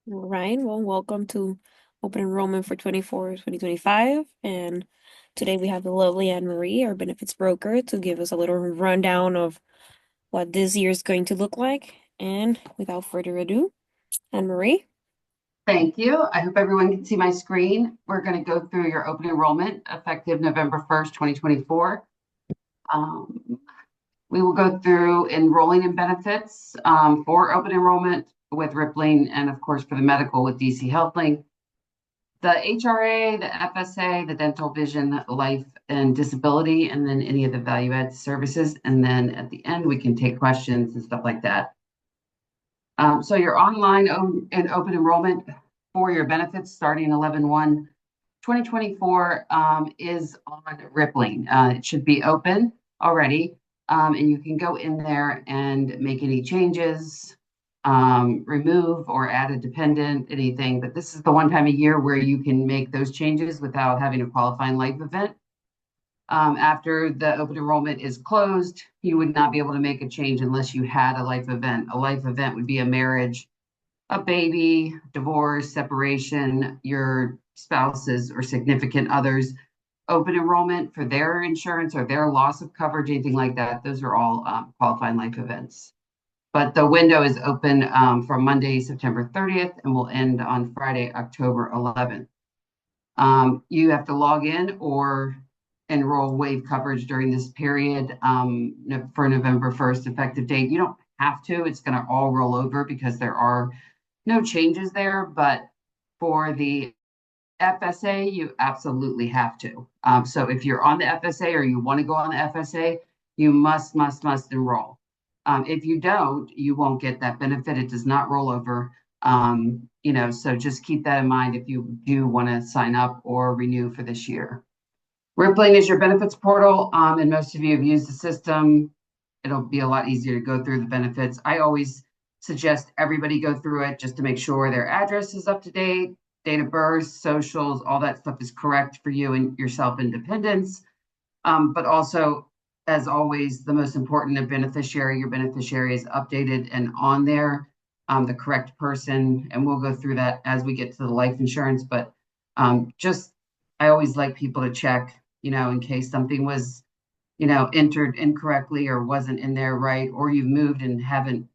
All right, well, welcome to Open Enrollment for 2025. And today we have the lovely Anne Marie, our benefits broker, to give us a little rundown of what this year is going to look like. And without further ado, Anne Marie. Thank you. I hope everyone can see my screen. We're going to go through your open enrollment effective November 1st, 2024. Um, we will go through enrolling in benefits for open enrollment with Rippling and, of course, for the medical with DC HealthLink, the HRA, the FSA, the dental, vision, life, and disability, and then any of the value add services. And then at the end, we can take questions and stuff like that. So your online and open enrollment for your benefits starting 11/1/2024 is on Rippling. It should be open already, and you can go in there and make any changes, remove or add a dependent, anything. But this is the one time a year where you can make those changes without having a qualifying life event. After the open enrollment is closed, you would not be able to make a change unless you had a life event. A life event would be a marriage, a baby, divorce, separation, your spouses or significant others, open enrollment for their insurance or their loss of coverage, anything like that. Those are all qualifying life events. But the window is open from Monday, September 30th, and will end on Friday, October 11th. You have to log in or enroll waive coverage during this period for November 1st effective date. You don't have to. It's going to all roll over because there are no changes there. But for the FSA, you absolutely have to. So if you're on the FSA or you want to go on the FSA, you must enroll. If you don't, you won't get that benefit. It does not roll over. So just keep that in mind if you do want to sign up or renew for this year. Rippling is your benefits portal, and most of you have used the system. It'll be a lot easier to go through the benefits. I always suggest everybody go through it just to make sure their address is up to date, date of birth, socials, all that stuff is correct for you and yourself independence. But also, as always, the most important, your beneficiary is updated and on there, the correct person. And we'll go through that as we get to the life insurance. But I always like people to check, in case something was, entered incorrectly or wasn't in there right, or you've moved and it hasn't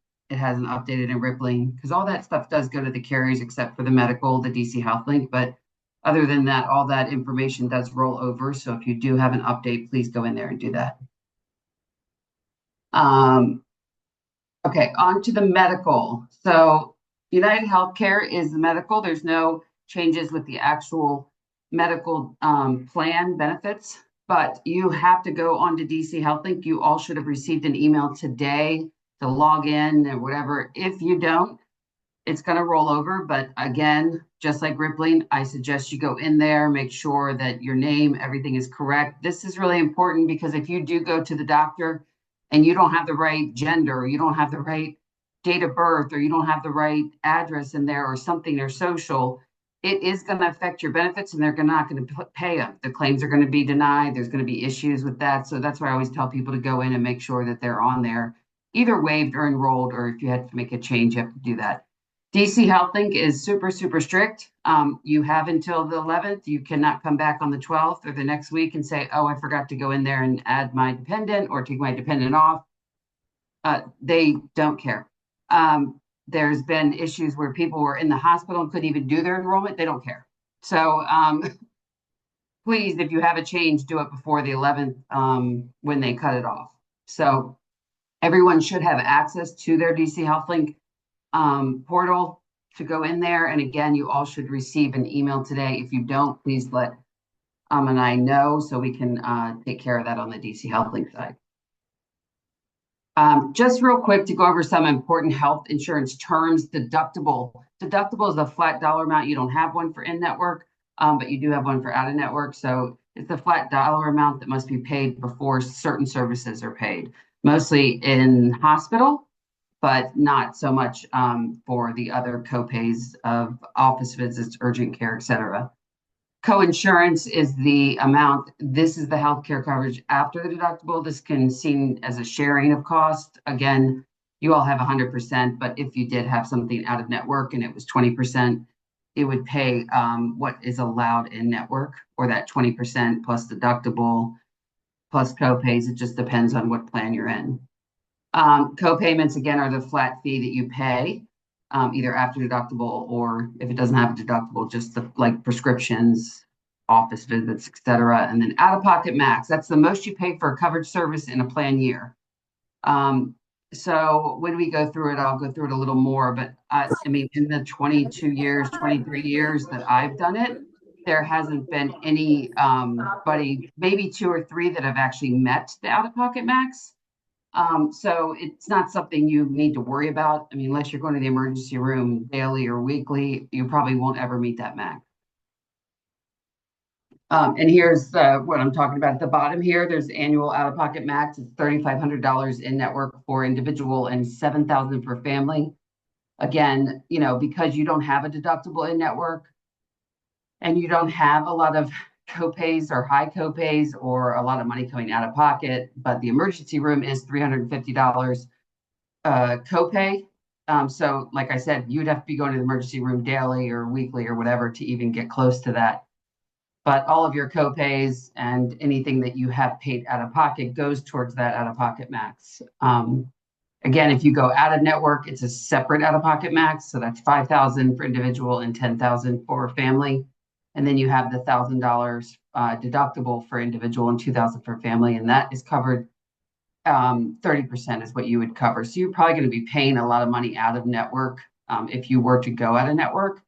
updated in Rippling, because all that stuff does go to the carriers except for the medical, the DC HealthLink. But other than that, all that information does roll over. So if you do have an update, please go in there and do that. Okay, on to the medical. So United Healthcare is the medical. There's no changes with the actual medical plan benefits, but you have to go on to DC HealthLink. You all should have received an email today to log in or whatever. If you don't, it's going to roll over. But again, just like Rippling, I suggest you go in there, make sure that your name, everything is correct. This is really important because if you do go to the doctor and you don't have the right gender, or you don't have the right date of birth, or you don't have the right address in there or something, or social, it is going to affect your benefits and they're not going to pay them. The claims are going to be denied. There's going to be issues with that. So that's why I always tell people to go in and make sure that they're on there, either waived or enrolled, or if you had to make a change, you have to do that. DC HealthLink is super strict. You have until the 11th. You cannot come back on the 12th or the next week and say, oh, I forgot to go in there and add my dependent or take my dependent off. They don't care. There's been issues where people were in the hospital and couldn't even do their enrollment. They don't care. So please, if you have a change, do it before the 11th when they cut it off. So everyone should have access to their DC HealthLink portal to go in there. And again, you all should receive an email today. If you don't, please let and I know so we can take care of that on the DC HealthLink side. Just real quick to go over some important health insurance terms. Deductible. Deductible is a flat dollar amount. You don't have one for in-network, but you do have one for out-of-network. So it's a flat dollar amount that must be paid before certain services are paid, mostly in hospital, but not so much for the other copays of office visits, urgent care, et cetera. Coinsurance is the amount. This is the healthcare coverage after the deductible. This can be seen as a sharing of cost. Again, you all have 100%, but if you did have something out of network and it was 20%, it would pay what is allowed in network, or that 20% plus deductible plus co-pays. It just depends on what plan you're in. Co-payments, again, are the flat fee that you pay, either after deductible, or if it doesn't have a deductible, just the like prescriptions, office visits, etc. And then out-of-pocket max, that's the most you pay for a coverage service in a plan year. Um, so when we go through it, I'll go through it a little more, but I mean, in the 22 years, 23 years that I've done it, there hasn't been any buddy, maybe two or three that have actually met the out-of-pocket max. So it's not something you need to worry about. I mean, unless you're going to the emergency room daily or weekly, you probably won't ever meet that max. And here's what I'm talking about at the bottom here. There's annual out-of-pocket max. It's $3,500 in network for individual and $7,000 for family. Again, because you don't have a deductible in network and you don't have a lot of copays or high copays or a lot of money coming out of pocket, but the emergency room is $350 copay. So like I said, you'd have to be going to the emergency room daily or weekly or whatever to even get close to that. But all of your copays and anything that you have paid out of pocket goes towards that out of pocket max. Again, if you go out of network, it's a separate out of pocket max. So that's 5,000 for individual and 10,000 for family. And then you have the $1,000 deductible for individual and 2,000 for family. And that is covered 30% is what you would cover. So you're probably going to be paying a lot of money out of network if you were to go out of network.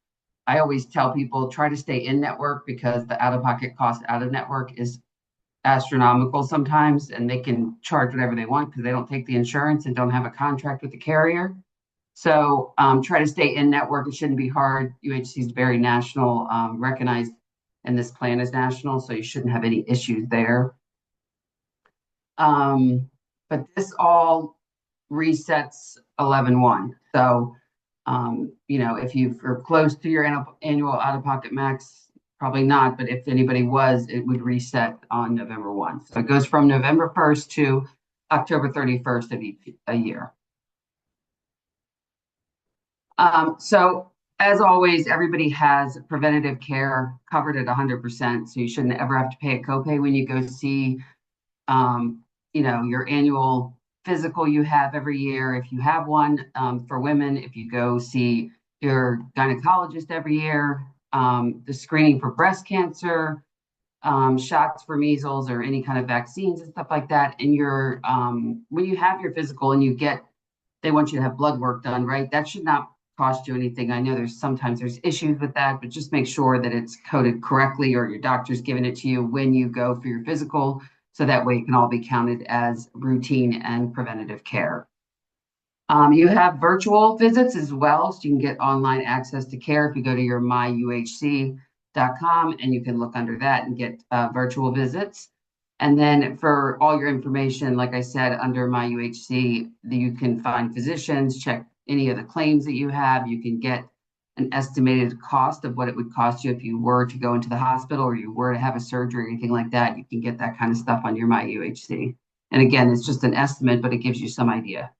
I always tell people try to stay in network because the out-of-pocket cost out of network is astronomical sometimes, and they can charge whatever they want because they don't take the insurance and don't have a contract with the carrier. So try to stay in network. It shouldn't be hard. UHC is very national, recognized, and this plan is national, so you shouldn't have any issues there. But this all resets 11/1. So, if you're close to your annual out-of-pocket max, probably not, but if anybody was, it would reset on November 1. So it goes from November 1st to October 31st of each a year. So as always, everybody has preventative care covered at 100%. So you shouldn't ever have to pay a copay when you go see your annual physical you have every year, if you have one. For women, if you go see your gynecologist every year, the screening for breast cancer, shots for measles or any kind of vaccines and stuff like that. And when you have your physical and they want you to have blood work done, right? That should not cost you anything. I know sometimes there's issues with that, but just make sure that it's coded correctly or your doctor's giving it to you when you go for your physical. So that way it can all be counted as routine and preventative care. You have virtual visits as well, so you can get online access to care if you go to your myuhc.com, and you can look under that and get virtual visits. And then for all your information, like I said, under myuhc, you can find physicians, check any of the claims that you have. You can get an estimated cost of what it would cost you if you were to go into the hospital or you were to have a surgery or anything like that. You can get that kind of stuff on your myuhc. And again, it's just an estimate, but it gives you some idea.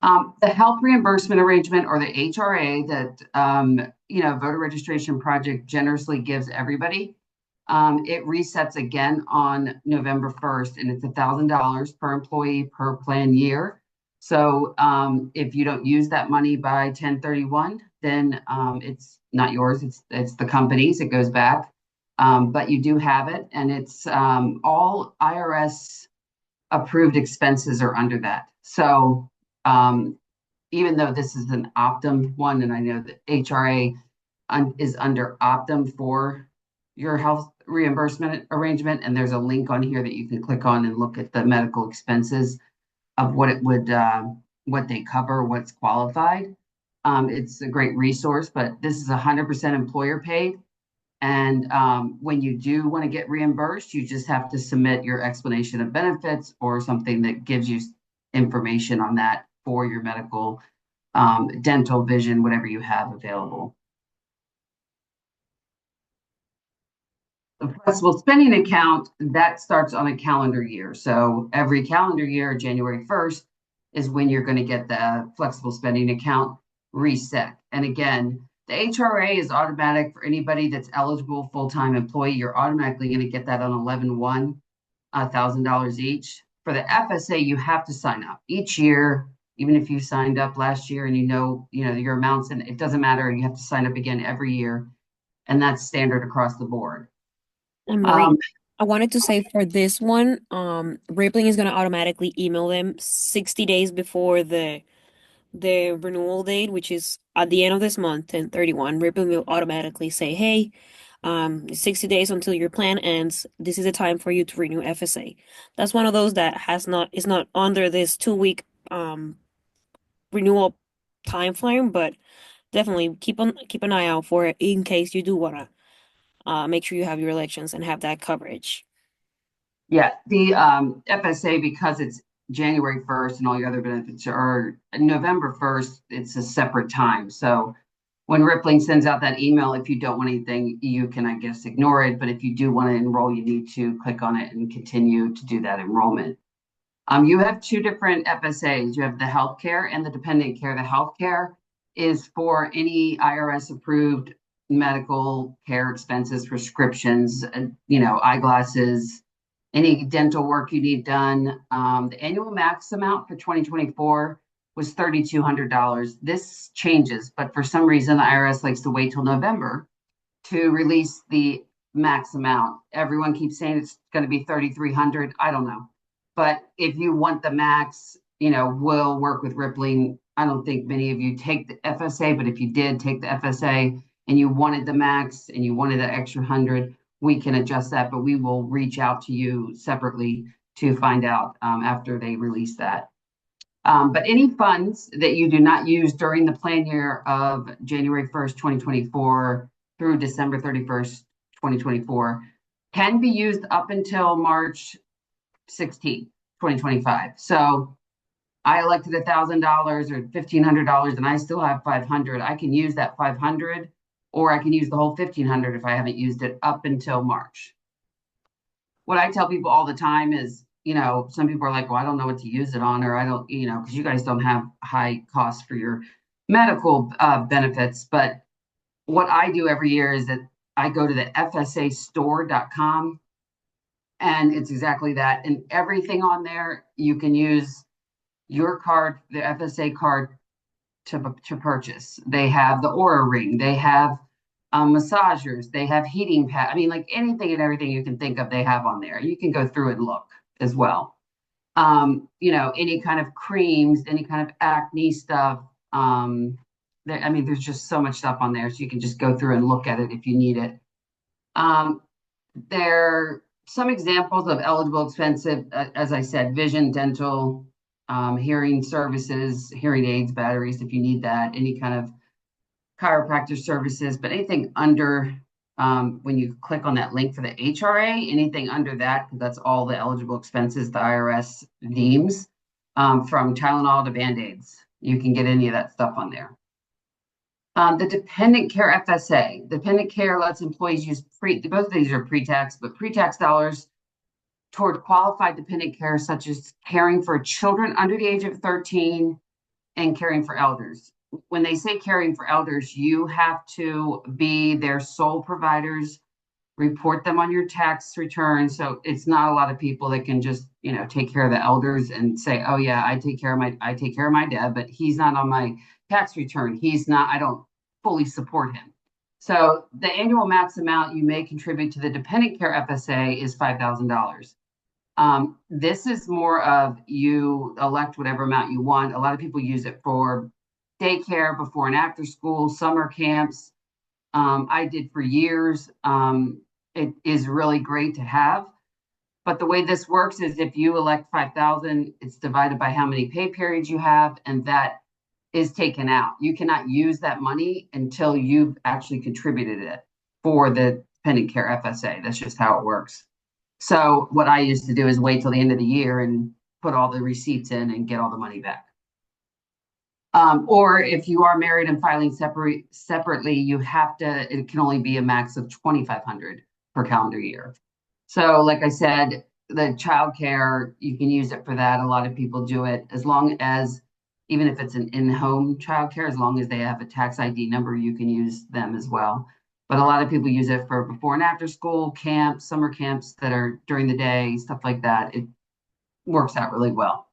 The health reimbursement arrangement, or the HRA, that voter registration project generously gives everybody. It resets again on November 1st, and it's $1,000 per employee per plan year. So if you don't use that money by 10/31, then it's not yours. It's the company's. It goes back, but you do have it, and it's all IRS approved expenses are under that. So even though this is an Optum one, and I know that HRA is under Optum for your health reimbursement arrangement, and there's a link on here that you can click on and look at the medical expenses of what it would, what they cover, what's qualified. It's a great resource, but this is 100% employer paid. And when you do want to get reimbursed, you just have to submit your explanation of benefits or something that gives you information on that for your medical, dental, vision, whatever you have available. The flexible spending account, that starts on a calendar year. So every calendar year, January 1st, is when you're going to get the flexible spending account reset. And again, the HRA is automatic for anybody that's eligible full-time employee. You're automatically going to get that on 11/1, $1,000 each. For the FSA, you have to sign up each year. Even if you signed up last year and you know your amounts, and it doesn't matter, you have to sign up again every year, and that's standard across the board. And Marie, Um, I wanted to say for this one, Rippling is gonna automatically email them 60 days before the renewal date, which is at the end of this month, 10/31. Rippling will automatically say, hey, 60 days until your plan ends. This is the time for you to renew FSA. That's one of those that is not under this 2 week renewal time frame, but definitely keep an eye out for it in case you do wanna make sure you have your elections and have that coverage. Yeah, the FSA, because it's January 1st and all your other benefits are November 1st, it's a separate time. So when Rippling sends out that email, if you don't want anything, you can, I guess, ignore it. But if you do want to enroll, you need to click on it and continue to do that enrollment. You have two different FSAs. You have the healthcare and the dependent care. The healthcare is for any IRS approved medical care expenses, prescriptions, eyeglasses, any dental work you need done. The annual max amount for 2024 was $3,200. This changes, but for some reason, the IRS likes to wait till November to release the max amount. Everyone keeps saying it's going to be 3,300. I don't know. But if you want the max, we'll work with Rippling. I don't think many of you take the FSA, but if you did take the FSA and you wanted the max and you wanted that extra 100, we can adjust that, but we will reach out to you separately to find out after they release that. But any funds that you do not use during the plan year of January 1st, 2024 through December 31st, 2024 can be used up until March 16th, 2025. So I elected $1,000 or $1,500 and I still have 500. I can use that 500 or I can use the whole 1,500 if I haven't used it up until March. What I tell people all the time is, some people are like, well, I don't know what to use it on, or I don't, because you guys don't have high costs for your medical benefits. But what I do every year is that I go to the fsastore.com and it's exactly that. And everything on there, you can use your card, the FSA card to purchase. They have the Aura Ring, they have massagers, they have heating pad. I mean, like anything and everything you can think of, they have on there. You can go through and look as well. Any kind of creams, any kind of acne stuff. There's just so much stuff on there, so you can just go through and look at it if you need it. There are some examples of eligible expensive, as I said, vision, dental, hearing services, hearing aids, batteries, if you need that, any kind of chiropractor services, but anything under, when you click on that link for the HRA, anything under that, because that's all the eligible expenses the IRS deems, from Tylenol to Band-Aids. You can get any of that stuff on there. The dependent care FSA. Dependent care lets employees use both of these are pre-tax, but pre-tax dollars toward qualified dependent care, such as caring for children under the age of 13 and caring for elders. When they say caring for elders, you have to be their sole providers, report them on your tax return. So it's not a lot of people that can just, take care of the elders and say, oh yeah, I take care of my dad, but he's not on my tax return. I don't fully support him. So the annual max amount you may contribute to the dependent care FSA is $5,000. This is more of you elect whatever amount you want. A lot of people use it for daycare, before and after school, summer camps. I did for years. It is really great to have. But the way this works is if you elect 5,000, it's divided by how many pay periods you have, and that is taken out. You cannot use that money until you've actually contributed it for the dependent care FSA. That's just how it works. So what I used to do is wait till the end of the year and put all the receipts in and get all the money back. Or if you are married and filing separately, it can only be a max of 2,500. per calendar year. So, like I said, the childcare, you can use it for that. A lot of people do it as long as, even if it's an in-home childcare, as long as they have a tax ID number, you can use them as well. But a lot of people use it for before and after school camps, summer camps that are during the day, stuff like that. It works out really well.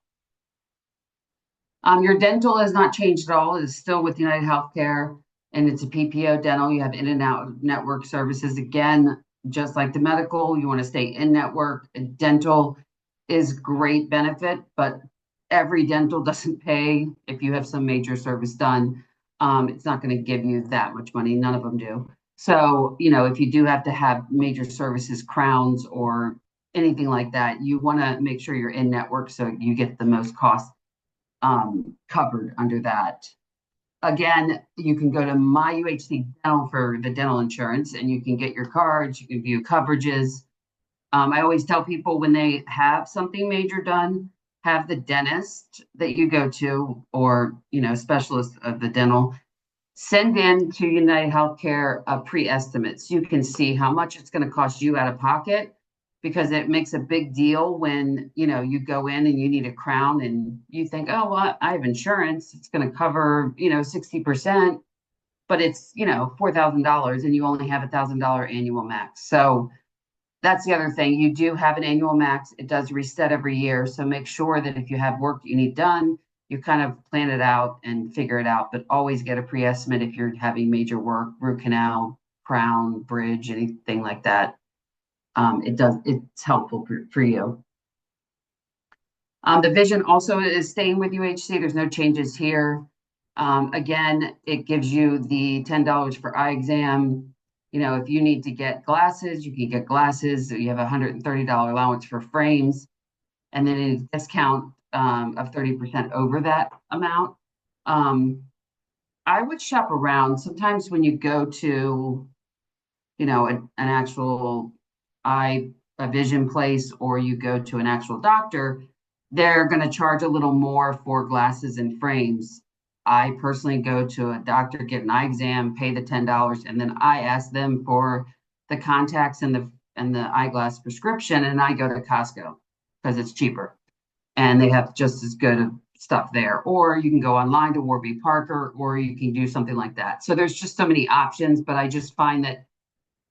Your dental has not changed at all. It is still with United Healthcare, and it's a PPO dental. You have in and out network services. Again, just like the medical, you want to stay in network. Dental is great benefit, but every dental doesn't pay if you have some major service done. It's not going to give you that much money. None of them do. So, if you do have to have major services, crowns or anything like that, you want to make sure you're in network so you get the most cost covered under that. Again, you can go to My UHC Dental for the dental insurance and you can get your cards, you can view coverages. I always tell people when they have something major done, have the dentist that you go to or, specialist of the dental send in to United Healthcare pre-estimates. You can see how much it's going to cost you out of pocket because it makes a big deal when you go in and you need a crown and you think, oh well, I have insurance, it's going to cover 60%, but it's $4,000 and you only have $1,000 annual max. So that's the other thing. You do have an annual max. It does reset every year. So make sure that if you have work you need done, you kind of plan it out and figure it out, but always get a pre-estimate if you're having major work, root canal, crown, bridge, anything like that. It's helpful for you. The vision also is staying with UHC. There's no changes here. Again, it gives you the $10 for eye exam. If you need to get glasses, you can get glasses. You have a $130 allowance for frames, and then a discount of 30% over that amount. I would shop around. Sometimes when you go to, an actual eye a vision place or you go to an actual doctor, they're going to charge a little more for glasses and frames. I personally go to a doctor, get an eye exam, pay the $10, and then I ask them for the contacts and the eyeglass prescription, and I go to Costco because it's cheaper and they have just as good of stuff there. Or you can go online to Warby Parker, or you can do something like that. So there's just so many options, but I just find that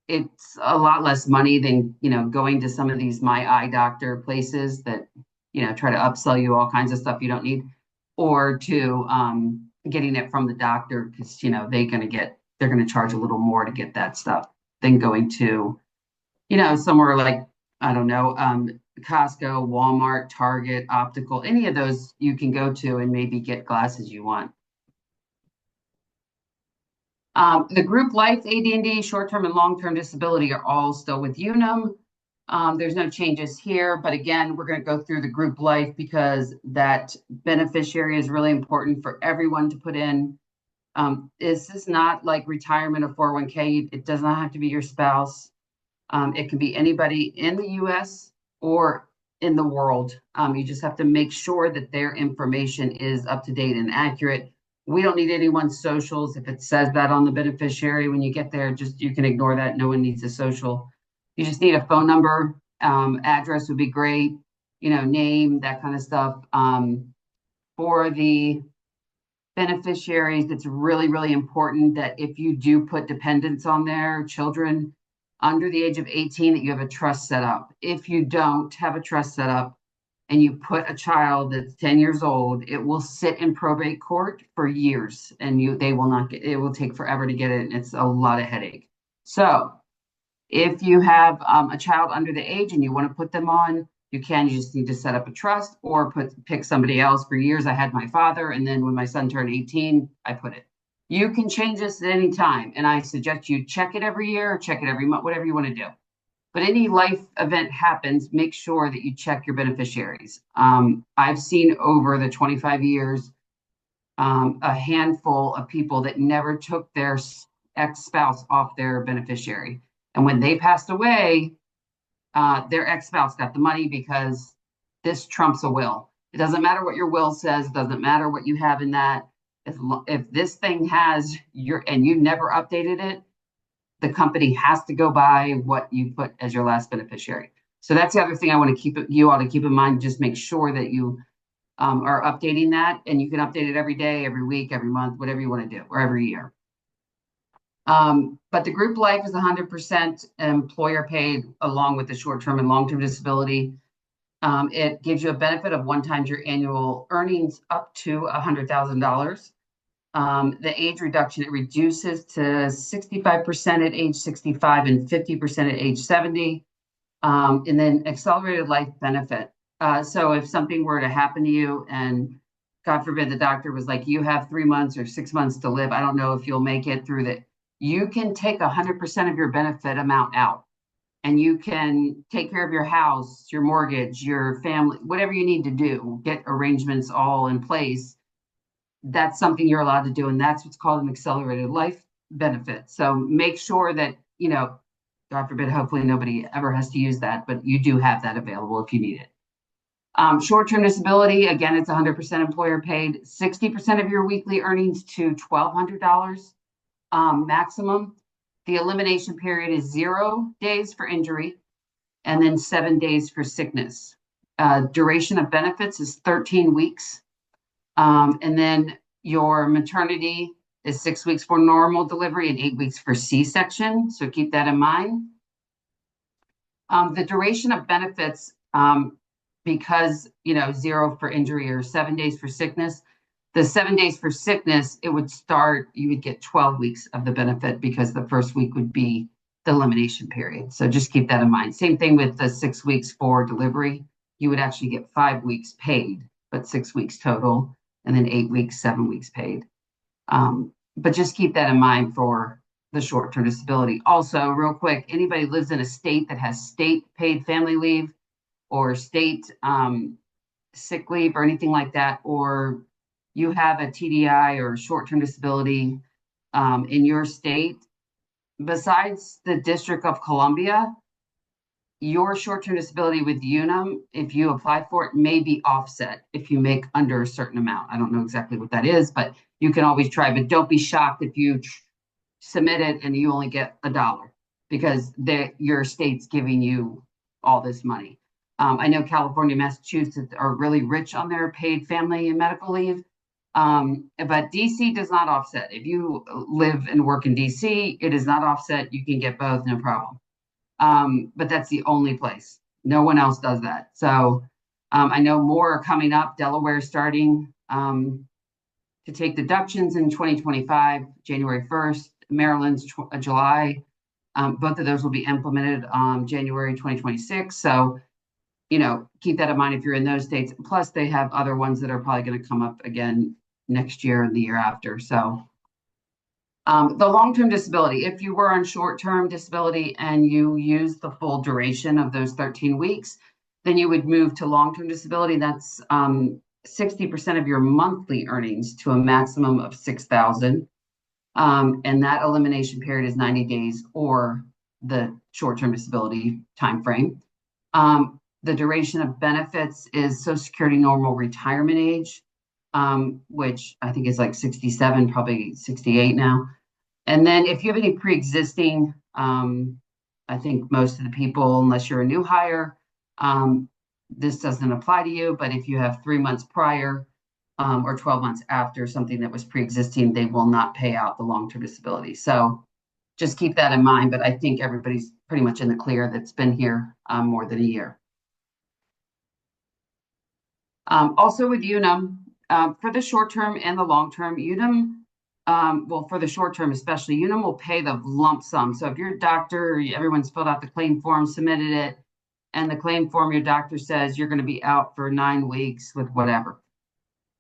it's a lot less money than going to some of these my eye doctor places that try to upsell you all kinds of stuff you don't need, or to getting it from the doctor because they're going to charge a little more to get that stuff than going to somewhere like I don't know, Costco, Walmart, Target, Optical, any of those you can go to and maybe get glasses you want. The group life, AD&D, short-term and long-term disability are all still with Unum. There's no changes here, but again, we're going to go through the group life because that beneficiary is really important for everyone to put in. This is not like retirement or 401k. It does not have to be your spouse. It can be anybody in the US or in the world. You just have to make sure that their information is up to date and accurate. We don't need anyone's socials. If it says that on the beneficiary, when you get there, just you can ignore that. No one needs a social. You just need a phone number, address would be great, name, that kind of stuff. For the beneficiaries, it's really, really important that if you do put dependents on there, children under the age of 18, that you have a trust set up. If you don't have a trust set up and you put a child that's 10 years old, it will sit in probate court for years and they will not get, it will take forever to get it. And it's a lot of headache. So if you have a child under the age and you want to put them on, you can. You just need to set up a trust or pick somebody else. For years, I had my father, and then when my son turned 18, I put it. You can change this at any time, and I suggest you check it every year, or check it every month, whatever you want to do. But any life event happens, make sure that you check your beneficiaries. I've seen over the 25 years a handful of people that never took their ex-spouse off their beneficiary. And when they passed away, their ex-spouse got the money because this trumps a will. It doesn't matter what your will says, it doesn't matter what you have in that. If this thing has and you never updated it, the company has to go by what you put as your last beneficiary. So that's the other thing I want to keep you all to keep in mind. Just make sure that you are updating that, and you can update it every day, every week, every month, whatever you want to do, or every year. But the group life is 100% employer paid along with the short-term and long-term disability. It gives you a benefit of 1 times your annual earnings up to $100,000. The age reduction, it reduces to 65% at age 65 and 50% at age 70. And then accelerated life benefit. So if something were to happen to you and God forbid the doctor was like, you have 3 months or 6 months to live, I don't know if you'll make it through that. You can take 100% of your benefit amount out and you can take care of your house, your mortgage, your family, whatever you need to do, get arrangements all in place. That's something you're allowed to do. And that's what's called an accelerated life benefit. So make sure that, God forbid, hopefully nobody ever has to use that, but you do have that available if you need it. Short-term disability, again, it's 100% employer paid, 60% of your weekly earnings to $1,200 maximum. The elimination period is 0 days for injury and then 7 days for sickness. Duration of benefits is 13 weeks. And then your maternity is 6 weeks for normal delivery and 8 weeks for C-section. So keep that in mind. The duration of benefits, because, 0 for injury or 7 days for sickness, the 7 days for sickness, you would get 12 weeks of the benefit because the first week would be the elimination period. So just keep that in mind. Same thing with the 6 weeks for delivery. You would actually get 5 weeks paid, but 6 weeks total, and then 8 weeks, 7 weeks paid. But just keep that in mind for the short-term disability. Also, real quick, anybody lives in a state that has state paid family leave or state sick leave or anything like that, or you have a TDI or short-term disability in your state, besides the District of Columbia, your short-term disability with Unum, if you apply for it, may be offset if you make under a certain amount. I don't know exactly what that is, but you can always try. But don't be shocked if you submit it and you only get $1 because your state's giving you all this money. I know California, Massachusetts are really rich on their paid family and medical leave. But DC does not offset. If you live and work in DC, it is not offset. You can get both, no problem. But that's the only place. No one else does that. So I know more are coming up. Delaware starting to take deductions in 2025, January 1st. Maryland's July. Both of those will be implemented January 2026. So, keep that in mind if you're in those states. Plus, they have other ones that are probably going to come up again next year and the year after. So the long-term disability, if you were on short-term disability and you use the full duration of those 13 weeks, then you would move to long-term disability. That's 60% of your monthly earnings to a maximum of $6,000. And that elimination period is 90 days or the short-term disability timeframe. The duration of benefits is Social Security normal retirement age, which I think is like 67, probably 68 now. And then if you have any pre-existing, I think most of the people, unless you're a new hire, this doesn't apply to you. But if you have 3 months prior or 12 months after something that was pre-existing, they will not pay out the long-term disability. So just keep that in mind. But I think everybody's pretty much in the clear that's been here more than a year. Also with Unum, for the short term and the long term, Unum, well, for the short term especially, Unum will pay the lump sum. So if your doctor, everyone's filled out the claim form, submitted it, and the claim form, your doctor says you're going to be out for 9 weeks with whatever.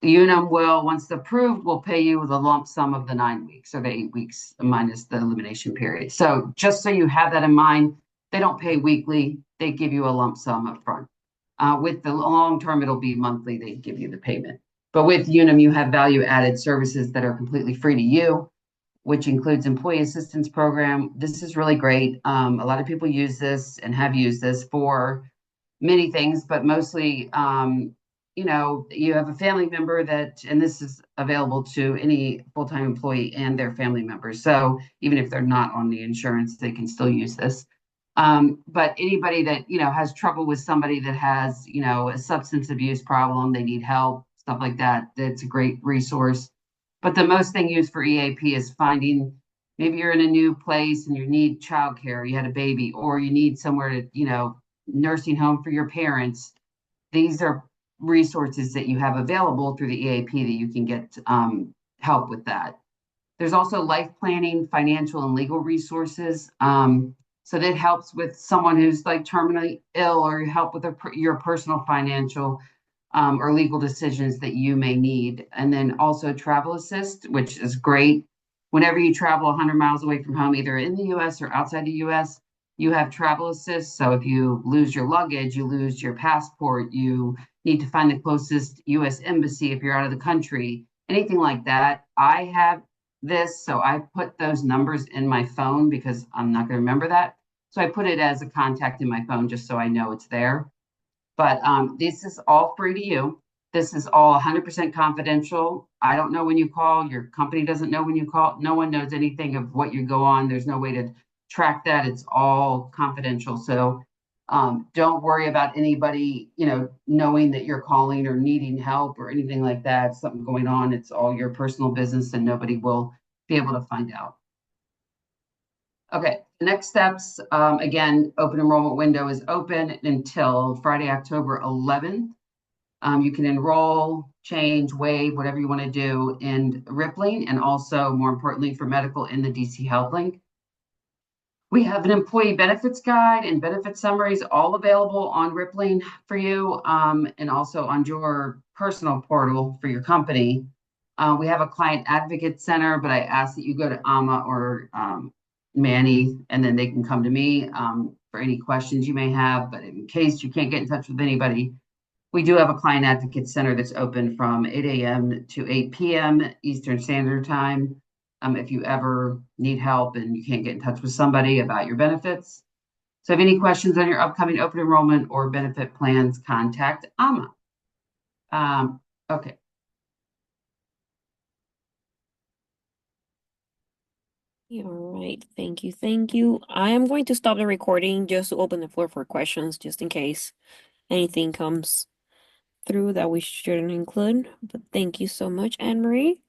Unum will, once approved, will pay you the lump sum of the 9 weeks or the 8 weeks minus the elimination period. So just so you have that in mind, they don't pay weekly. They give you a lump sum up front. With the long term, it'll be monthly. They give you the payment. But with Unum, you have value added services that are completely free to you, which includes employee assistance program. This is really great. A lot of people use this and have used this for many things, but mostly you have a family member that, and this is available to any full-time employee and their family members. So even if they're not on the insurance, they can still use this. But anybody that, has trouble with somebody that has, a substance abuse problem, they need help, stuff like that, that's a great resource. But the most thing used for EAP is finding, maybe you're in a new place and you need childcare, you had a baby, or you need somewhere to, nursing home for your parents. These are resources that you have available through the EAP that you can get help with that. There's also life planning, financial and legal resources. So that helps with someone who's like terminally ill, or help with your personal financial or legal decisions that you may need. And then also travel assist, which is great. Whenever you travel 100 miles away from home, either in the US or outside the US, you have travel assist. So if you lose your luggage, you lose your passport, you need to find the closest US embassy if you're out of the country, anything like that. I have this, so I put those numbers in my phone because I'm not going to remember that. So I put it as a contact in my phone just so I know it's there. But this is all free to you. This is all 100% confidential. I don't know when you call. Your company doesn't know when you call. No one knows anything of what you go on. There's no way to track that. It's all confidential. So don't worry about anybody, knowing that you're calling or needing help or anything like that. Something going on. It's all your personal business, and nobody will be able to find out. Okay, the next steps, again, open enrollment window is open until Friday, October 11th. You can enroll, change, waive, whatever you want to do in Rippling, and also, more importantly, for medical in the DC Health Link. We have an employee benefits guide and benefit summaries all available on Rippling for you, and also on your personal portal for your company. We have a client advocate center, but I ask that you go to Ama or Manny, and then they can come to me for any questions you may have. But in case you can't get in touch with anybody, we do have a client advocate center that's open from 8 a.m. to 8 p.m. Eastern Standard Time. If you ever need help and you can't get in touch with somebody about your benefits. So if any questions on your upcoming open enrollment or benefit plans, contact Ama. Okay. All right, thank you, thank you. I am going to stop the recording just to open the floor for questions, just in case anything comes through that we shouldn't include. But thank you so much, Anne Marie.